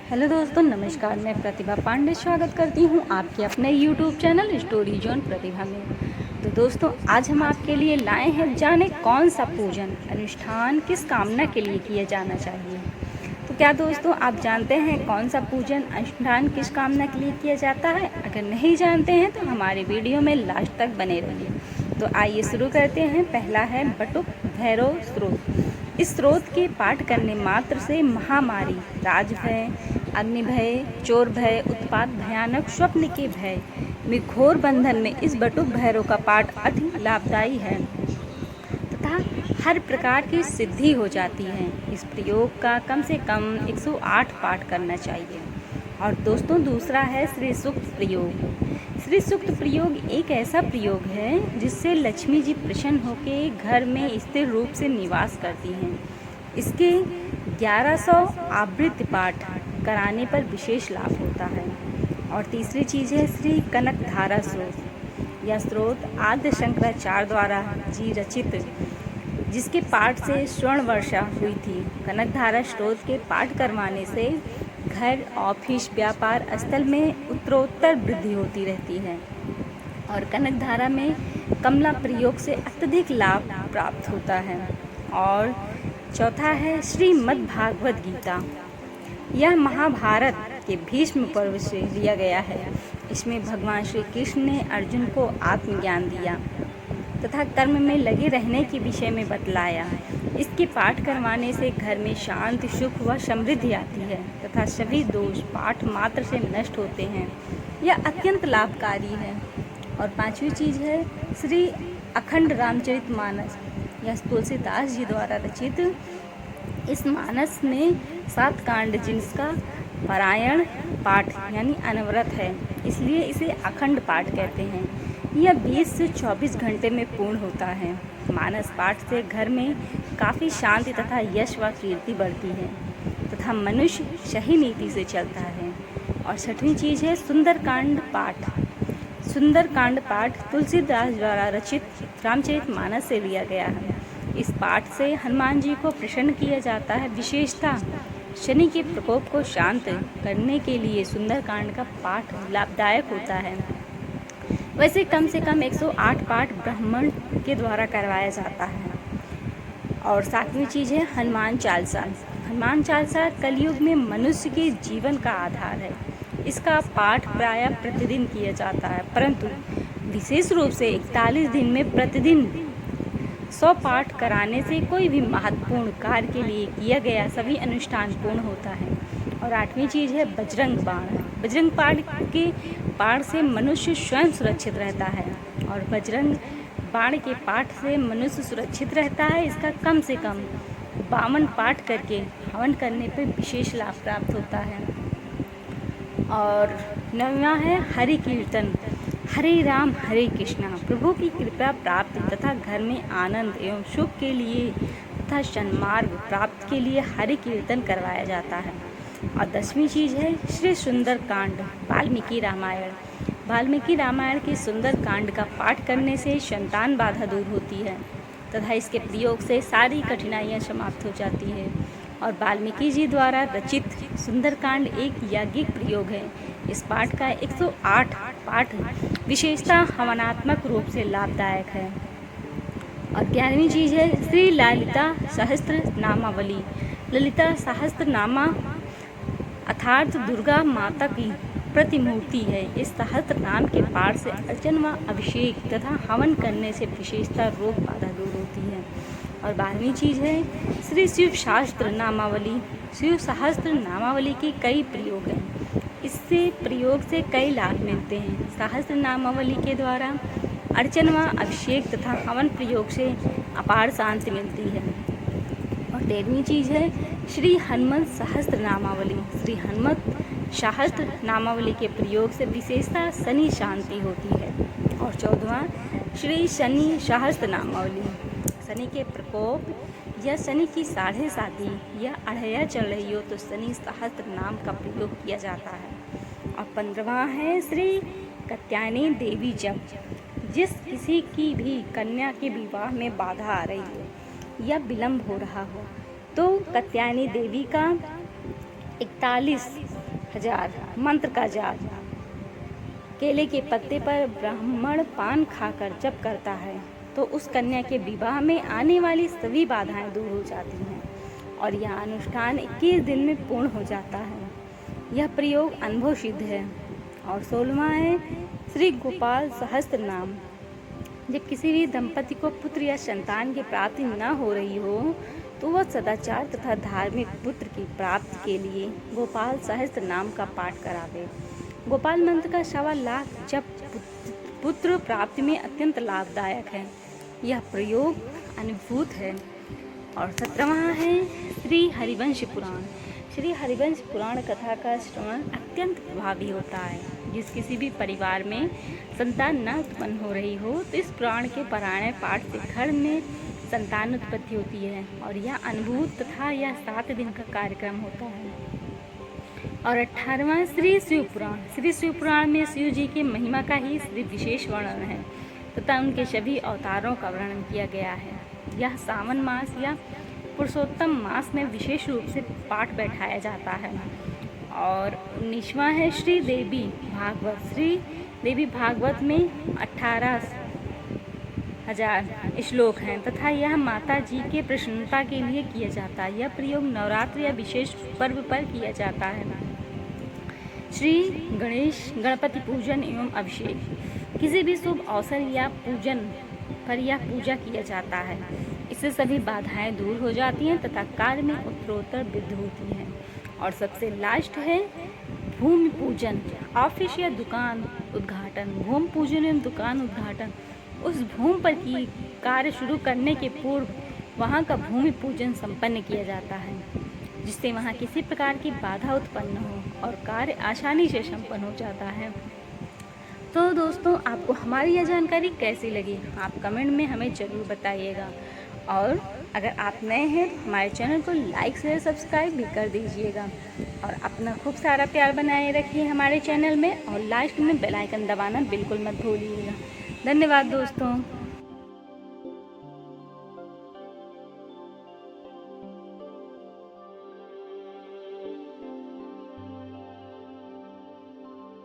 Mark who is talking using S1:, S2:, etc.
S1: Hello दोस्तों, नमस्कार। मैं प्रतिभा पांडे स्वागत करती हूँ आपके अपने यूट्यूब चैनल स्टोरी जोन प्रतिभा में। तो दोस्तों, आज हम आपके लिए लाए हैं जाने कौन सा पूजन अनुष्ठान किस कामना के लिए किया जाना चाहिए। तो क्या दोस्तों आप जानते हैं कौन सा पूजन अनुष्ठान किस कामना के लिए किया जाता है? अगर नहीं जानते हैं तो हमारे वीडियो में लास्ट तक बने रहिए। तो आइए शुरू करते हैं। पहला है बटुक भैरव स्रोत। इस स्रोत के पाठ करने मात्र से महामारी, राज भय, अग्नि भय, चोर भय, उत्पात भयानक स्वप्न के भय में घोर बंधन में इस बटुक भैरव का पाठ अति लाभदायी है तथा हर प्रकार की सिद्धि हो जाती है। इस प्रयोग का कम से कम 108 पाठ करना चाहिए। और दोस्तों दूसरा है श्री सूक्त प्रयोग। श्री सूक्त प्रयोग एक ऐसा प्रयोग है जिससे लक्ष्मी जी प्रसन्न होकर घर में स्थिर रूप से निवास करती हैं। इसके 1100 आवृत्ति पाठ कराने पर विशेष लाभ होता है। और तीसरी चीज़ है श्री कनक धारा स्रोत। यह स्रोत आद्य शंकराचार्य द्वारा जी रचित, जिसके पाठ से स्वर्ण वर्षा हुई थी। कनक धारा स्रोत के पाठ करवाने से घर, ऑफिस, व्यापार स्थल में उत्तरोत्तर वृद्धि होती रहती है। और कनक धारा में कमला प्रयोग से अत्यधिक लाभ प्राप्त होता है। और चौथा है श्रीमद् भागवत गीता। यह महाभारत के भीष्म पर्व से लिया गया है। इसमें भगवान श्री कृष्ण ने अर्जुन को आत्मज्ञान दिया तथा कर्म में लगे रहने के विषय में बतलाया। इसके पाठ करवाने से घर में शांति, सुख व समृद्धि आती है तथा सभी दोष पाठ मात्र से नष्ट होते हैं। यह अत्यंत लाभकारी है। और पांचवी चीज़ है श्री अखंड रामचरितमानस। यह तुलसीदास जी द्वारा रचित इस मानस में 7 कांड जिसका पारायण पाठ यानी अनवरत है, इसलिए इसे अखंड पाठ कहते हैं। यह 20 से 24 घंटे में पूर्ण होता है। मानस पाठ से घर में काफ़ी शांति तथा यश व कीर्ति बढ़ती है तथा मनुष्य सही नीति से चलता है। और छठवीं चीज़ है सुंदरकांड पाठ। सुंदरकांड पाठ तुलसीदास द्वारा रचित रामचरितमानस से लिया गया है। इस पाठ से हनुमान जी को प्रसन्न किया जाता है। विशेषतः शनि के प्रकोप को शांत करने के लिए सुंदरकांड का पाठ लाभदायक होता है। वैसे कम से कम 108 पाठ ब्राह्मण के द्वारा करवाया जाता है। और सातवीं चीज़ है हनुमान चालीसा। हनुमान चालीसा कलयुग में मनुष्य के जीवन का आधार है। इसका पाठ प्रायः प्रतिदिन किया जाता है, परंतु विशेष रूप से 41 दिन में प्रतिदिन 100 पाठ कराने से कोई भी महत्वपूर्ण कार्य के लिए किया गया सभी अनुष्ठान पूर्ण होता है। और आठवीं चीज़ है बजरंग बाण। बजरंग बाण से मनुष्य स्वयं सुरक्षित रहता है। और बजरंग बाण के पाठ से मनुष्य सुरक्षित रहता है। इसका कम से कम 52 पाठ करके हवन करने पर विशेष लाभ प्राप्त होता है। और 9वां है हरि कीर्तन। हरे राम हरे कृष्णा। प्रभु की कृपा प्राप्ति तथा घर में आनंद एवं सुख के लिए तथा सन्मार्ग प्राप्त के लिए हरि कीर्तन करवाया जाता है। और 10वीं चीज़ है श्री सुंदरकांड वाल्मीकि रामायण। वाल्मीकि रामायण के सुंदरकांड का पाठ करने से संतान बाधा दूर होती है तथा इसके प्रयोग से सारी कठिनाइयाँ समाप्त हो जाती है। और वाल्मीकि जी द्वारा रचित सुंदरकांड एक यज्ञिक प्रयोग है। इस पाठ का 108 पाठ विशेषतः हवनात्मक रूप से लाभदायक है। और 11वीं चीज़ है श्री ललिता सहस्त्र नामावली। ललिता सहस्त्र नामा अर्थात दुर्गा माता की प्रतिमूर्ति है। इस सहस्त्र नाम के पाठ से अर्चन व अभिषेक तथा हवन करने से विशेषता रोग बाधा दूर होती है। और 12वीं चीज़ है श्री शिव शास्त्र नामावली। शिव सहस्त्र नामावली के कई प्रयोग हैं। इससे प्रयोग से कई लाभ मिलते हैं। सहस्त्र नामावली के द्वारा अर्चन व अभिषेक तथा हवन प्रयोग से अपार शांति मिलती है। और 13वीं चीज़ है श्री हनुमत सहस्त्र नामावली। श्री हनुमत सहस्त्र नामावली के प्रयोग से विशेषता शनि शांति होती है। और 14वां श्री शनि सहस्त्र नामावली। शनि के प्रकोप या शनि की 7.5 या अढ़ैया चल रही हो तो शनि सहस्त्र नाम का प्रयोग किया जाता है। और 15वां है श्री कात्यायनी देवी जप। जिस किसी की भी कन्या के विवाह में बाधा आ रही हो या विलम्ब हो रहा हो तो कात्यायनी देवी का 41 1000 मंत्र का जाप। केले के पत्ते पर ब्राह्मण पान खाकर जप करता है तो उस कन्या के विवाह में आने वाली सभी बाधाएं दूर हो जाती हैं और यह अनुष्ठान 21 दिन में पूर्ण हो जाता है। यह प्रयोग अनुभव सिद्ध है। और 16वां है श्री गोपाल सहस्त्र नाम। जब किसी भी दंपति को पुत्र या संतान की प्राप्ति न हो रही हो तो वह सदाचार तथा धार्मिक पुत्र की प्राप्ति के लिए गोपाल सहस्त्र नाम का पाठ करावे। गोपाल मंत्र का 1.25 लाख जप पुत्र प्राप्ति में अत्यंत लाभदायक है। यह प्रयोग अनुभूत है। और 17वां है श्री हरिवंश पुराण। श्री हरिवंश पुराण कथा का श्रवण अत्यंत प्रभावी होता है। जिस किसी भी परिवार में संतान न उत्पन्न हो रही हो तो इस पुराण के पारायण पाठ से घर में संतान उत्पत्ति होती है और यह अनुभूत तथा यह 7 दिन का कार्यक्रम होता है। और 18वां श्री शिव पुराण। श्री शिव पुराण में शिव जी के महिमा का ही श्री विशेष वर्णन है तथा उनके सभी अवतारों का वर्णन किया गया है। यह सावन मास या पुरुषोत्तम मास में विशेष रूप से पाठ बैठाया जाता है। और 19वां है श्री देवी भागवत। श्री देवी भागवत में 18,000 श्लोक हैं तथा यह माता जी के प्रसन्नता के लिए किया जाता है। यह प्रयोग नवरात्र या विशेष पर्व पर किया जाता है। श्री गणपति पूजन एवं अभिषेक। किसी भी शुभ अवसर या पूजन पर यह पूजा किया जाता है। इससे सभी बाधाएं दूर हो जाती हैं तथा कार्य में उत्तरोत्तर वृद्धि होती है। और सबसे लास्ट है भूमि पूजन। ऑफिस या दुकान उद्घाटन। भूमि पूजन एवं दुकान उद्घाटन। उस भूमि पर की कार्य शुरू करने के पूर्व वहाँ का भूमि पूजन संपन्न किया जाता है जिससे वहाँ किसी प्रकार की बाधा उत्पन्न हो और कार्य आसानी से संपन्न हो जाता है। तो दोस्तों, आपको हमारी यह जानकारी कैसी लगी आप कमेंट में हमें ज़रूर बताइएगा। और अगर आप नए हैं तो हमारे चैनल को लाइक शेयर सब्सक्राइब भी कर दीजिएगा और अपना खूब सारा प्यार बनाए रखिए हमारे चैनल में। और लास्ट में बेल आइकन दबाना बिल्कुल मत भूलिएगा। धन्यवाद दोस्तों।